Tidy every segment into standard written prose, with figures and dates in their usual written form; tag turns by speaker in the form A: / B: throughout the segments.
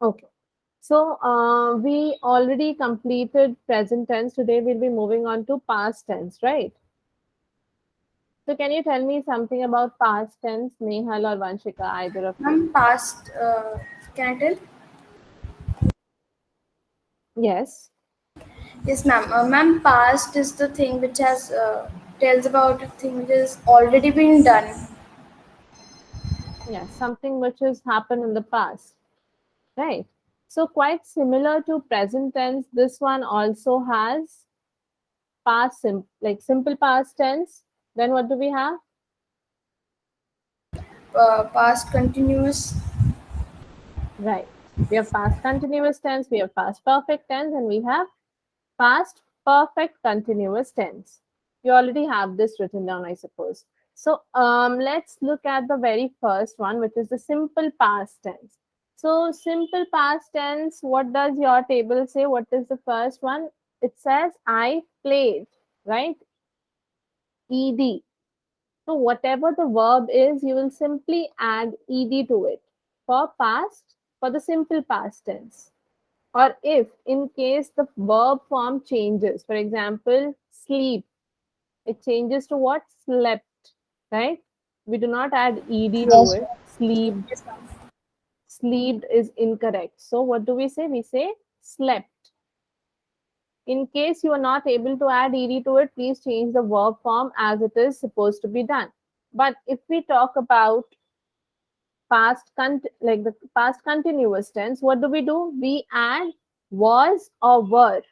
A: Okay. So we already completed present tense. Today we'll be moving on to past tense, right? So can you tell me something about past tense, Nehal or Vanshika, either of you?
B: Ma'am, past, can I tell?
A: Yes.
B: Yes, ma'am. Ma'am, past is the thing which has tells about a thing which has already been done.
A: Yes, something which has happened in the past, right? So quite similar to present tense, this one also has like simple past tense. Then what do we have?
B: Past continuous.
A: Right. We have past continuous tense, we have past perfect tense, and we have past perfect continuous tense. You already have this written down, I suppose. So let's look at the very first one, which is the simple past tense. So simple past tense, what does your table say? What is the first one? It says I played, right? Ed. So whatever the verb is, you will simply add ed to it for past, for the simple past tense. Or if in case the verb form changes, for example, sleep, it changes to what? Slept, right? We do not add ed to
B: Yes,
A: it.
B: ma'am.
A: Sleep,
B: Yes, ma'am.
A: sleeped is incorrect. So what do we say? We say slept. In case you are not able to add ed to it, please change the verb form as it is supposed to be done. But if we talk about like the past continuous tense, what do? We add was or were.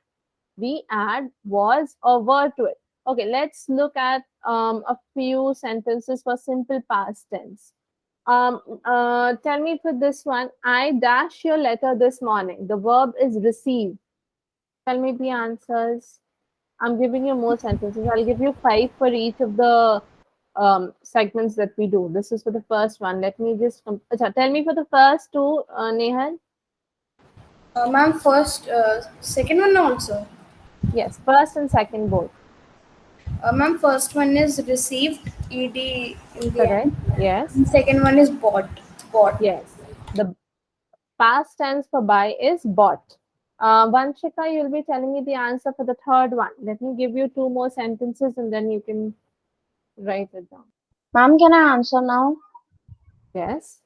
A: We add was or were to it. Okay, let's look at a few sentences for simple past tense. Tell me for this one, I dash your letter this morning. The verb is receive. Tell me the answers. I'm giving you more sentences. I'll give you five for each of the segments that we do. This is for the first one. Let me just tell me for the first two, Nehal.
B: Ma'am, first, second one also.
A: Yes, first and second both.
B: Ma'am, first one is received, ed in the
A: Correct.
B: end.
A: Yes.
B: And second one is bought. Bought.
A: Yes. The past tense for buy is bought. Vanshika, you'll be telling me the answer for the third one. Let me give you two more sentences and then you can write it down.
C: Ma'am, can I answer now?
A: Yes.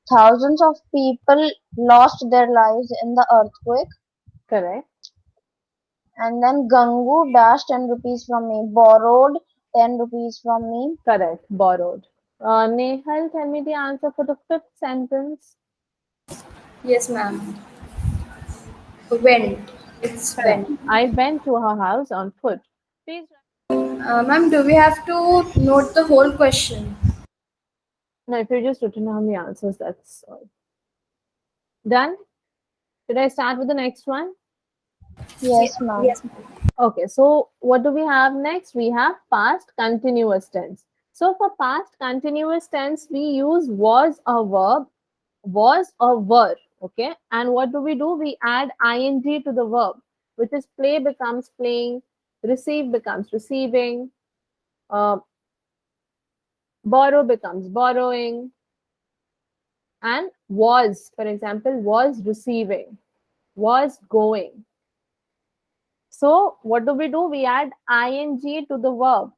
C: Thousands of people lost their lives in the earthquake.
A: Correct.
C: And then Gangu dashed 10 rupees from me, borrowed 10 rupees from me.
A: Correct. Borrowed. Nehal, tell me the answer for the fifth sentence.
B: Yes, ma'am. Went. It's
A: Correct.
B: went.
A: I went to her house on foot. Please.
B: Ma'am, do we have to note the whole question?
A: No, if you just written down the answers, that's all. Done? Should I start with the next one?
B: Yes,
C: Yes, ma'am.
B: yes, ma'am.
A: Okay, so what do we have next? We have past continuous tense. So for past continuous tense, we use was or verb, was or were. Okay, and what do? We add ing to the verb, which is play becomes playing, receive becomes receiving, uh, borrow becomes borrowing, and was, for example, was receiving, was going. So what do? We add ing to the verb.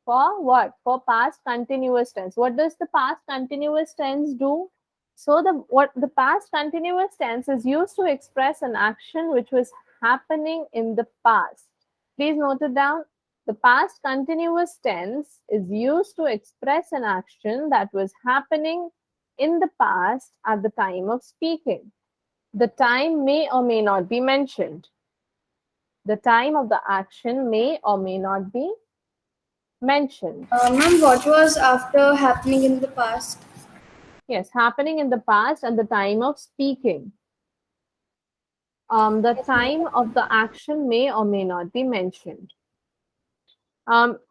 A: For what? For past continuous tense. What does the past continuous tense do? So the past continuous tense is used to express an action which was happening in the past. Please note it down. The past continuous tense is used to express an action that was happening in the past at the time of speaking. The time may or may not be mentioned. The time of the action may or may not be mentioned.
B: Ma'am, what was after happening in the past?
A: Yes, happening in the past at the time of speaking. The
B: Yes,
A: time
B: ma'am.
A: of the action may or may not be mentioned.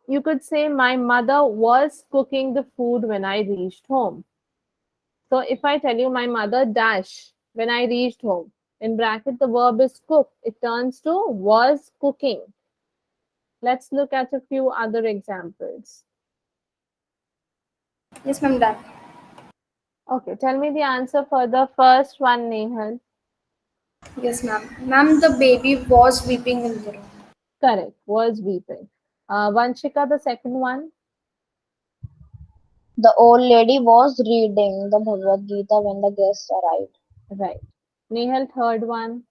A: You could say, my mother was cooking the food when I reached home. So if I tell you, my mother dash when I reached home, in bracket, the verb is cook. It turns to was cooking. Let's look at a few other examples.
B: Yes, ma'am. Done.
A: Okay, tell me the answer for the first one, Nehal.
B: Yes, ma'am. Ma'am, the baby was weeping in the room.
A: Correct, was weeping. Vanshika, the second one.
C: The old lady was reading the Bhagavad Gita when the guests arrived.
A: Right. Nehal, third one.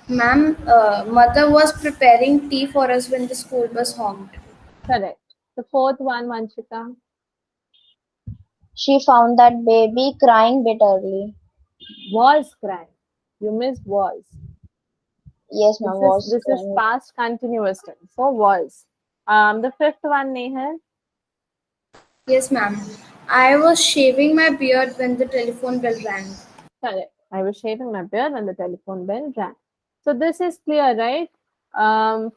B: Ma'am, mother was preparing tea for us when the school bus honked.
A: Correct. The fourth one, Vanshika.
C: She found that baby crying bitterly.
A: Was crying. You missed was.
C: Yes, ma'am, was
A: This is
C: crying.
A: past continuous tense. So was. The fifth one, Nehal.
B: Yes, ma'am. I was shaving my beard when the telephone bell rang.
A: Correct. I was shaving my beard when the telephone bell rang. So this is clear, right?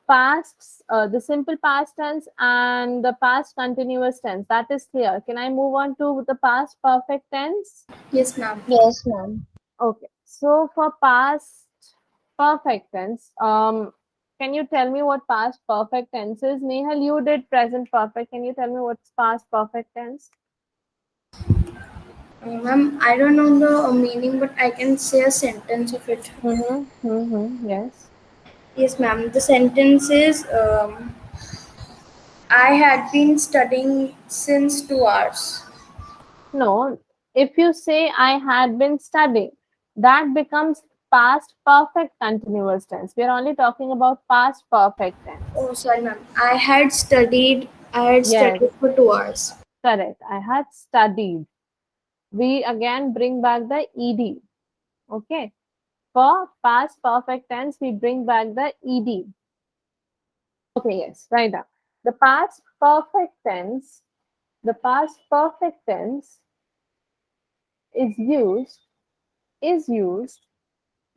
A: Past, the simple past tense and the past continuous tense. That is clear. Can I move on to the past perfect tense?
B: Yes, ma'am.
C: Yes, ma'am.
A: Okay. So for past perfect tense, can you tell me what past perfect tense is? Nehal, you did present perfect. Can you tell me what's past perfect tense?
B: Ma'am, I don't know the meaning, but I can say a sentence of it.
A: Yes.
B: Yes, ma'am. The sentence is I had been studying since 2 hours.
A: No, if you say I had been studying, that becomes past perfect continuous tense. We are only talking about past perfect tense.
B: Oh, sorry, ma'am. I had
A: Yes,
B: studied for 2 hours.
A: correct. I had studied. We again bring back the ed. Okay. For past perfect tense, we bring back the ed. Okay, yes, right now. The past perfect tense, the past perfect tense is used is used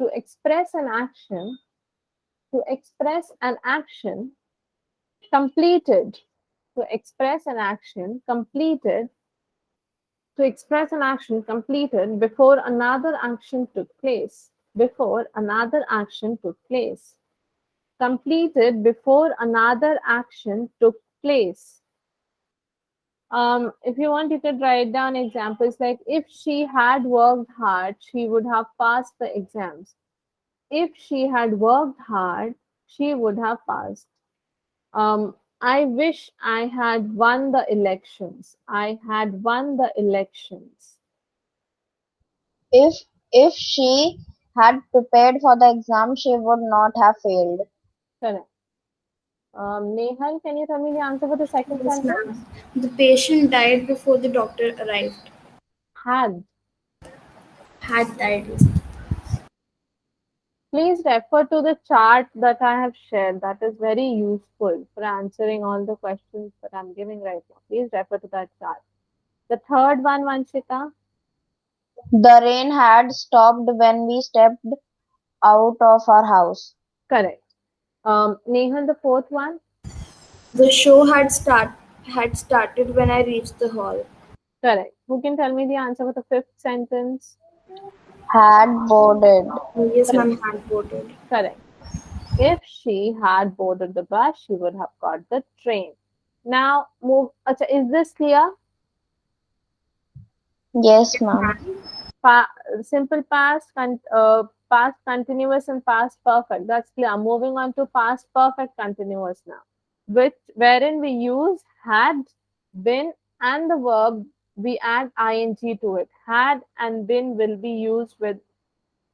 A: to express an action to express an action completed to express an action completed to express an action completed before another action took place before another action took place completed before another action took place. If you want, you could write down examples like if she had worked hard she would have passed the exams. If she had worked hard she would have passed. I wish I had won the elections. I had won the elections.
C: If if she had prepared for the exam, she would not have failed.
A: Correct. Nehal, can you tell me the answer for the second
B: Yes,
A: sentence?
B: ma'am. The patient died before the doctor arrived.
A: Had.
B: Had died. Yes.
A: Please refer to the chart that I have shared. That is very useful for answering all the questions that I'm giving right now. Please refer to that chart. The third one, Vanshika.
C: The rain had stopped when we stepped out of our house.
A: Correct. Nehal, the fourth one.
B: The show had started when I reached the hall.
A: Correct. Who can tell me the answer for the fifth sentence?
C: Had boarded.
B: Yes,
A: Correct.
B: ma'am. Had voted.
A: Correct. If she had boarded the bus, she would have got the train. Now, move. Acha, is this clear?
C: Yes,
B: Yes,
C: ma'am.
B: ma'am.
A: Simple past, past continuous, and past perfect. That's clear. Moving on to past perfect continuous now, which wherein we use had, been, and the verb we add ing to it. Had and been will be used with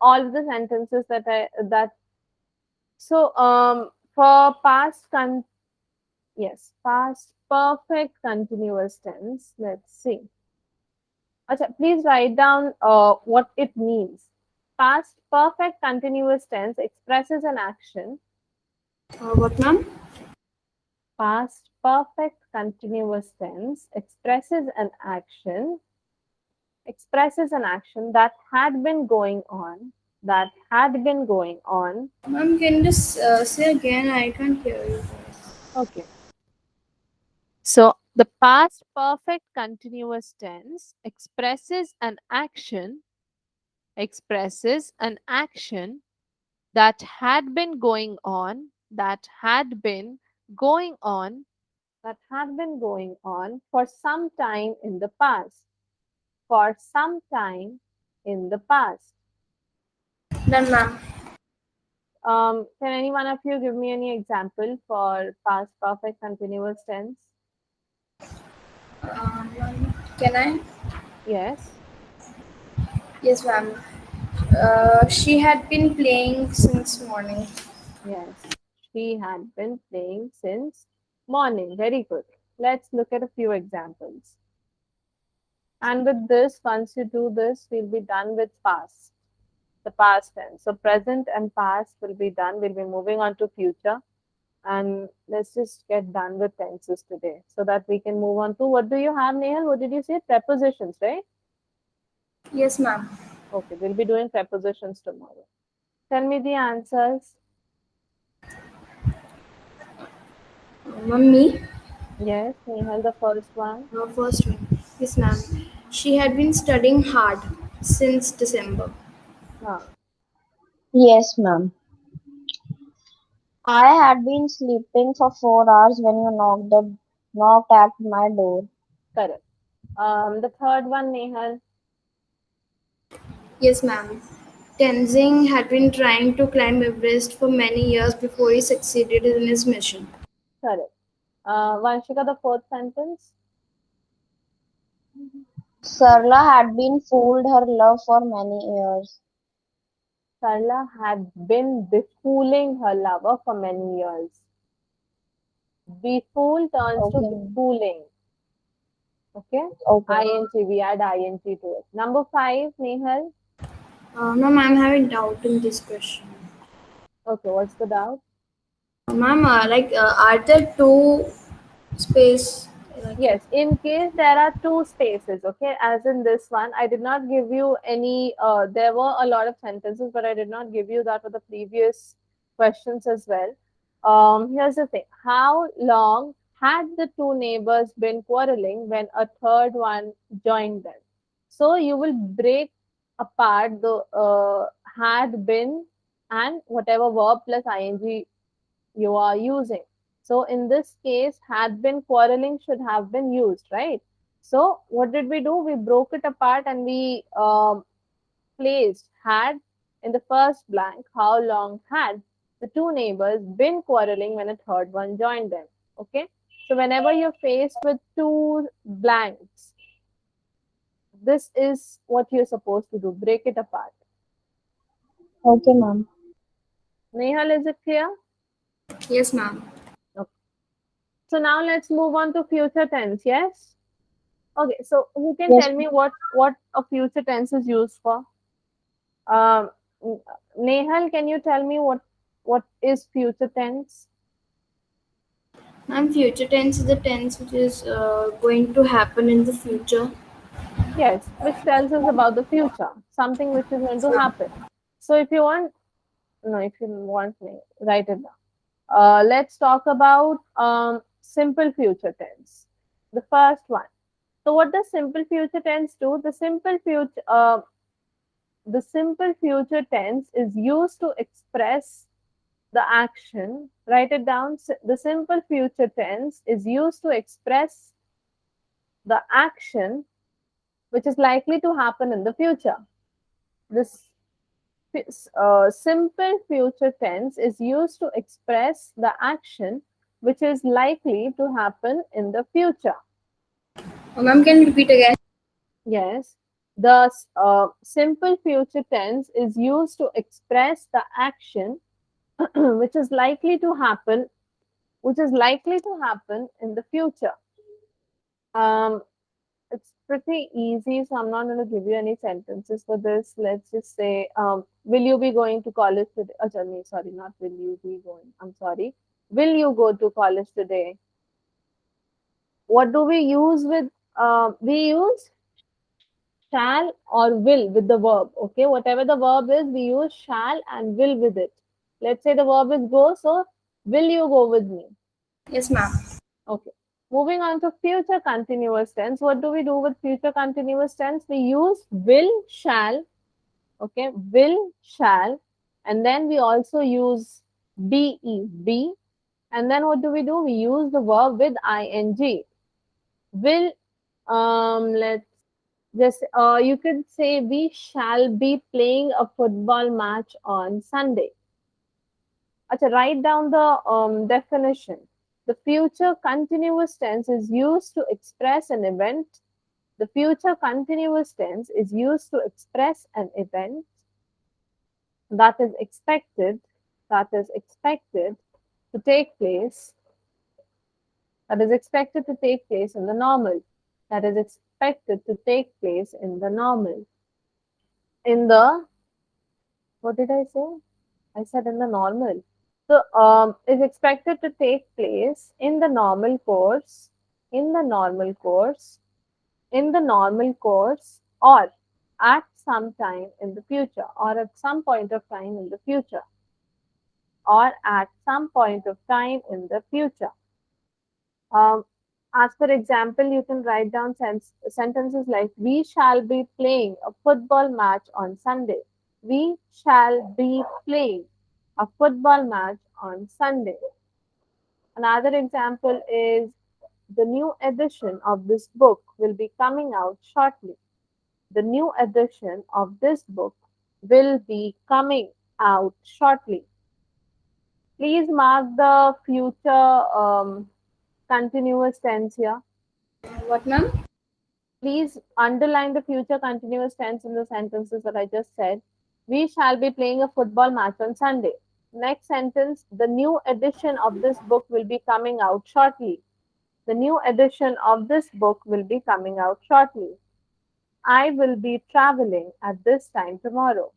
A: all of the sentences that. So for past perfect continuous tense. Let's see. Acha, please write down what it means. Past perfect continuous tense expresses an action.
B: What, ma'am?
A: Past perfect continuous tense expresses an action that had been going on, that had been going on.
B: Ma'am, can you just say again? I can't hear you.
A: Okay. So the past perfect continuous tense expresses an action that had been going on, that had been going on for some time in the past. for some time in the past.
B: Done, ma'am.
A: Can any one of you give me any example for past perfect continuous tense?
B: Can I?
A: Yes.
B: Yes, ma'am. She had been playing since morning.
A: Yes. She had been playing since morning. Very good. Let's look at a few examples. And with this, once you do this, we'll be done with past, the past tense. So present and past will be done. We'll be moving on to future. And let's just get done with tenses today so that we can move on to what do you have, Nehal? What did you say? Prepositions, right?
B: Yes, ma'am.
A: Okay, we'll be doing prepositions tomorrow. Tell me the answers.
B: Ma'am, me?
A: Yes, Nehal, the first one.
B: First one. Yes, ma'am. She had been studying hard since December.
A: Ah,
C: Yes, ma'am. I had been sleeping for 4 hours when you knocked at my door.
A: correct. The third one, Nehal.
B: Yes, ma'am. Tenzing had been trying to climb Everest for many years before he succeeded in his mission.
A: Correct. Vanshika, the fourth sentence.
C: Sarla had been fooled her love for many years.
A: Sarla had been befooling her lover for many years. Befool turns to
C: Okay.
A: befooling. Okay?
C: Okay.
A: ing, we add ing to it. Number 5, Nehal.
B: Ma'am, I'm having doubt in this question.
A: Okay, what's the doubt?
B: Ma'am, are there two space? Like,
A: Yes, in case there are two spaces, okay, as in this one, I did not give you any, there were a lot of sentences, but I did not give you that for the previous questions as well. Here's the thing. How long had the two neighbors been quarreling when a third one joined them? So you will break apart the had been and whatever verb plus ing you are using. So in this case, had been quarreling should have been used, right? So what did we do? We broke it apart and we placed had in the first blank. How long had the two neighbors been quarreling when a third one joined them? Okay. So whenever you're faced with two blanks, this is what you're supposed to do. Break it apart.
C: Okay, ma'am.
A: Nehal, is it clear?
B: yes, ma'am.
A: Okay. So now let's move on to future tense. Yes. Okay, so who can
C: Yes.
A: tell me what a future tense is used for? Um, Nehal, can you tell me what is future tense?
B: Ma'am, future tense is the tense which is going to happen in the future.
A: Yes, which tells us about the future, something which is going to happen. So if you want, no, if you want me, write it down. Let's talk about simple future tense. The first one. So what does simple future tense do? The simple future tense is used to express the action. Write it down. The simple future tense is used to express the action which is likely to happen in the future. This simple future tense is used to express the action which is likely to happen in the future.
B: Ma'am, can you repeat again?
A: Yes, the simple future tense is used to express the action which is likely to happen in the future. Um, it's pretty easy, so I'm not going to give you any sentences for this. Let's just say, will you be going to college today? Sorry, not will you be going. I'm sorry. Will you go to college today? What do we use with? We use shall or will with the verb. Okay, whatever the verb is, we use shall and will with it. Let's say the verb is go, so will you go with me?
B: Yes, ma'am.
A: Okay. Moving on to future continuous tense. What do we do with future continuous tense? We use will, shall, okay, will, shall, and then we also use be. And then what do? We use the verb with ing. Will, let's Just you could say we shall be playing a football match on Sunday. Acha, write down the definition. The future continuous tense is used to express an event. The future continuous tense is used to express an event that is expected, that is expected to take place, that is expected to take place in the normal, that is expected to take place in the normal, in the, what did I say? I said in the normal. So, is expected to take place in the normal course, in the normal course, in the normal course, or at some time in the future, or at some point of time in the future, or at some point of time in the future. Um, as for example, you can write down sentences like, we shall be playing a football match on Sunday. We shall be playing a football match on Sunday. Another example is, the new edition of this book will be coming out shortly. The new edition of this book will be coming out shortly. Please mark the future continuous tense here.
B: What, ma'am?
A: Please underline the future continuous tense in the sentences that I just said. We shall be playing a football match on Sunday. Next sentence, the new edition of this book will be coming out shortly. The new edition of this book will be coming out shortly. I will be traveling at this time tomorrow.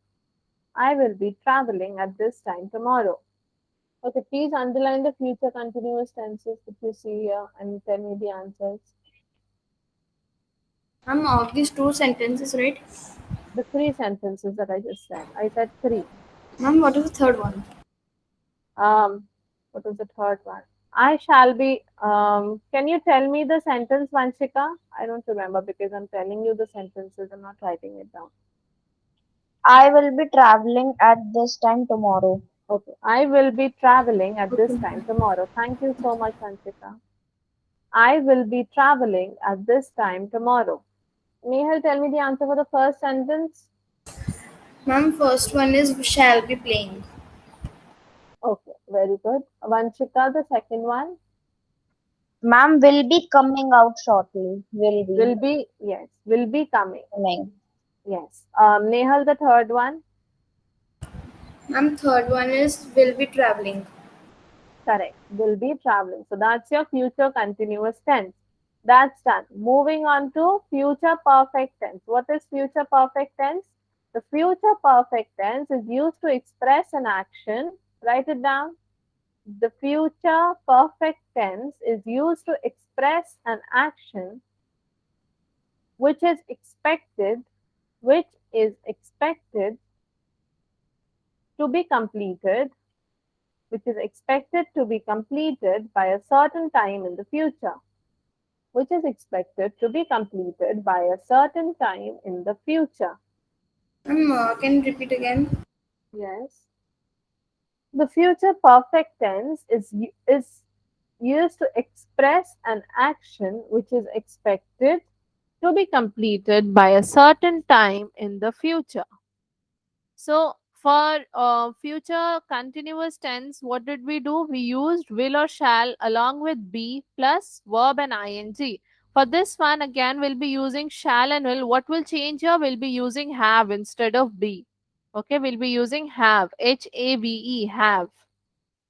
A: I will be traveling at this time tomorrow. Okay, please underline the future continuous tenses that you see here and tell me the answers.
B: Ma'am, of these two sentences, right?
A: The three sentences that I just said. I said three.
B: Ma'am, what is the third one?
A: What was the third one? I shall be. Can you tell me the sentence, Vanshika? I don't remember because I'm telling you the sentences. I'm not writing it down.
C: I will be traveling at this time tomorrow.
A: Okay. I will be traveling at
B: Okay,
A: this time
B: ma'am.
A: tomorrow. Thank you so much, Vanshika. I will be traveling at this time tomorrow. Nehal, tell me the answer for the first sentence.
B: Ma'am, first one is shall be playing.
A: Okay, very good. Vanshika, the second one
C: Ma'am will be coming out shortly. Will be
A: will be, yes, will be coming.
C: coming.
A: Yes. Nehal, the third one,
B: Ma'am, third one is will be traveling.
A: correct, will be traveling. So that's your future continuous tense. That's done. Moving on to future perfect tense. What is future perfect tense? The future perfect tense is used to express an action. Write it down. The future perfect tense is used to express an action which is expected, which is expected to be completed, which is expected to be completed by a certain time in the future, which is expected to be completed by a certain time in the future.
B: Ma'am, can you repeat again?
A: Yes. The future perfect tense is used to express an action which is expected to be completed by a certain time in the future. So, for future continuous tense, what did we do? We used will or shall along with be plus verb and ing. For this one, again, we'll be using shall and will. What will change here? We'll be using have instead of be. Okay, we'll be using have, H A V E, have.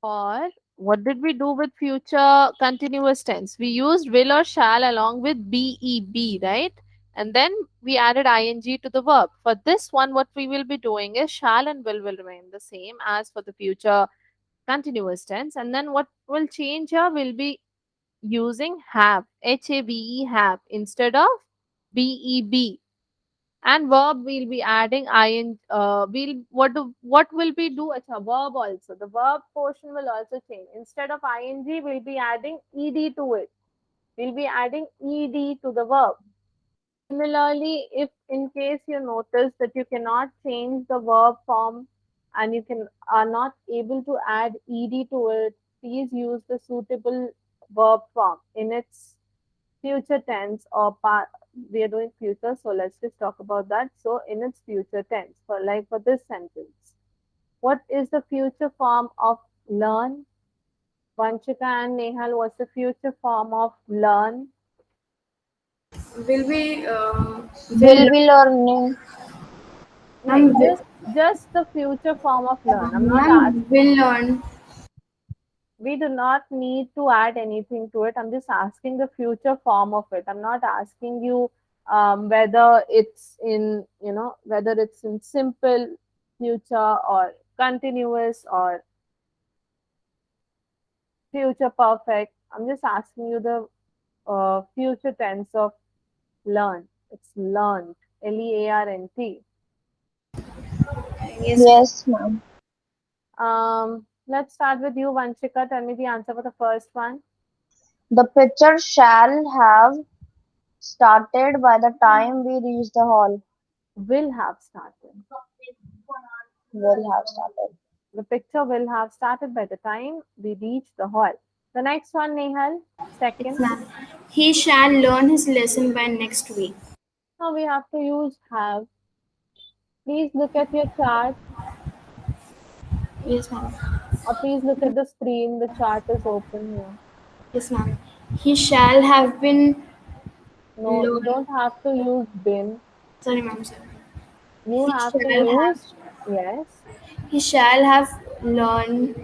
A: Or what did we do with future continuous tense? We used will or shall along with be, right? And then we added ing to the verb. For this one, what we will be doing is shall and will remain the same as for the future continuous tense. And then what will change here will be using have, H-A-V-E, have, instead of B-E-B. And verb we'll be adding ing. What will we do? It's a verb also. The verb portion will also change. Instead of ing, we'll be adding ed to it. We'll be adding ed to the verb. Similarly, if in case you notice that you cannot change the verb form and you can are not able to add ed to it, please use the suitable verb form in its future tense or we are doing future, so let's just talk about that. So in its future tense, for this sentence, what is the future form of learn? Vanchika and Nehal, what's the future form of learn?
B: Will be
C: Will be learning.
A: No,
B: will,
A: just the future form of learn. I'm not
B: ma'am, will learn.
A: we do not need to add anything to it. I'm just asking the future form of it. I'm not asking you whether it's in, whether it's in simple future or continuous or future perfect. I'm just asking you the future tense of learn. It's learned. Learnt.
B: Yes, ma'am.
C: Yes, ma'am.
A: Let's start with you, Vanchika. Tell me the answer for the first one.
C: The picture shall have started by the time we reach the hall.
A: Will have started.
C: Will have started.
A: The picture will have started by the time we reach the hall. The next one, Nehal,
B: Yes,
A: second.
B: ma'am. He shall learn his lesson by next week.
A: Now we have to use have. Please look at your chart
B: Yes, ma'am.
A: or please look at the screen. The chart is open here.
B: Yes, ma'am. He shall have been
A: No, you
B: learn.
A: don't have to use been.
B: Sorry, ma'am. Sorry.
A: You
B: He
A: have to
B: shall have.
A: use yes,
B: He shall have learned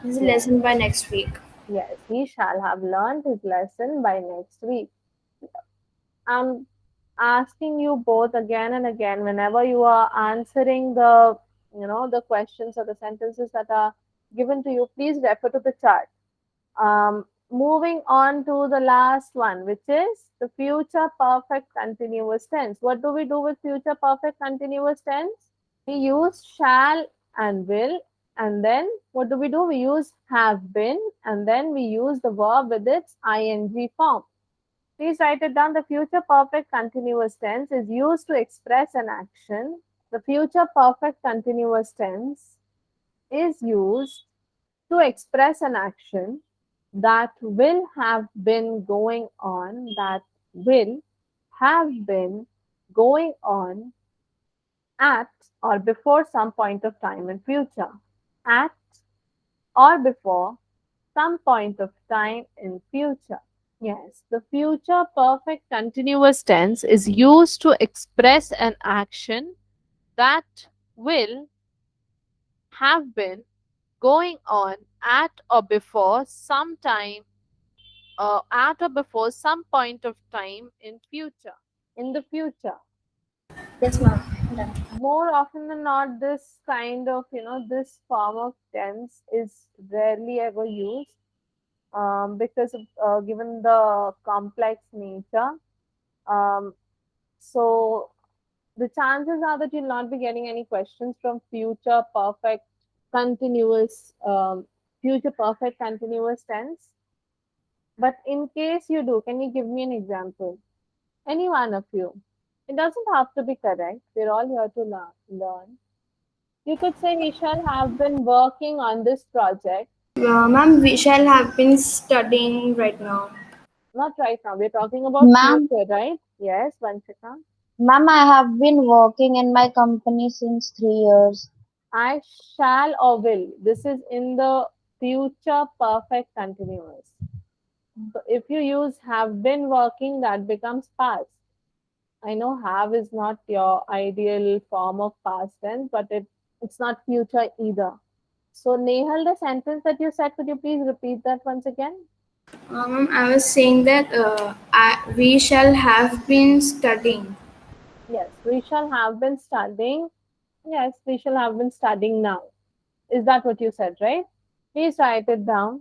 B: his
A: yes,
B: lesson by next week.
A: yes. He shall have learned his lesson by next week. I'm asking you both again and again whenever you are answering the questions or the sentences that are given to you, please refer to the chart. Moving on to the last one, which is the future perfect continuous tense. What do we do with future perfect continuous tense? We use shall and will, and then what do? We use have been, and then we use the verb with its ing form. Please write it down. The future perfect continuous tense is used to express an action. The future perfect continuous tense is used to express an action that will have been going on, that will have been going on at or before some point of time in future. At or before some point of time in future. Yes, the future perfect continuous tense is used to express an action that will have been going on at or before some time at or before some point of time in the future.
B: Yes, ma'am. Done.
A: More often than not, this form of tense is rarely ever used because of, given the complex nature. Um, so the chances are that you'll not be getting any questions from continuous, future perfect continuous tense. But in case you do, can you give me an example? Any one of you. It doesn't have to be correct. We're all here to learn. You could say we shall have been working on this project.
B: Ma'am, we shall have been studying right now.
A: Not right now. We're talking about
C: Ma'am,
A: future, right? Yes, Vanchika.
C: ma'am, I have been working in my company since 3 years.
A: I shall or will. This is in the future perfect continuous. So if you use have been working, that becomes past. I know have is not your ideal form of past tense, but it's not future either. So Nehal, the sentence that you said, could you please repeat that once again?
B: Ma'am, I was saying that we shall have been studying.
A: Yes, we shall have been studying. Yes, we shall have been studying now. Is that what you said, right? Please write it down.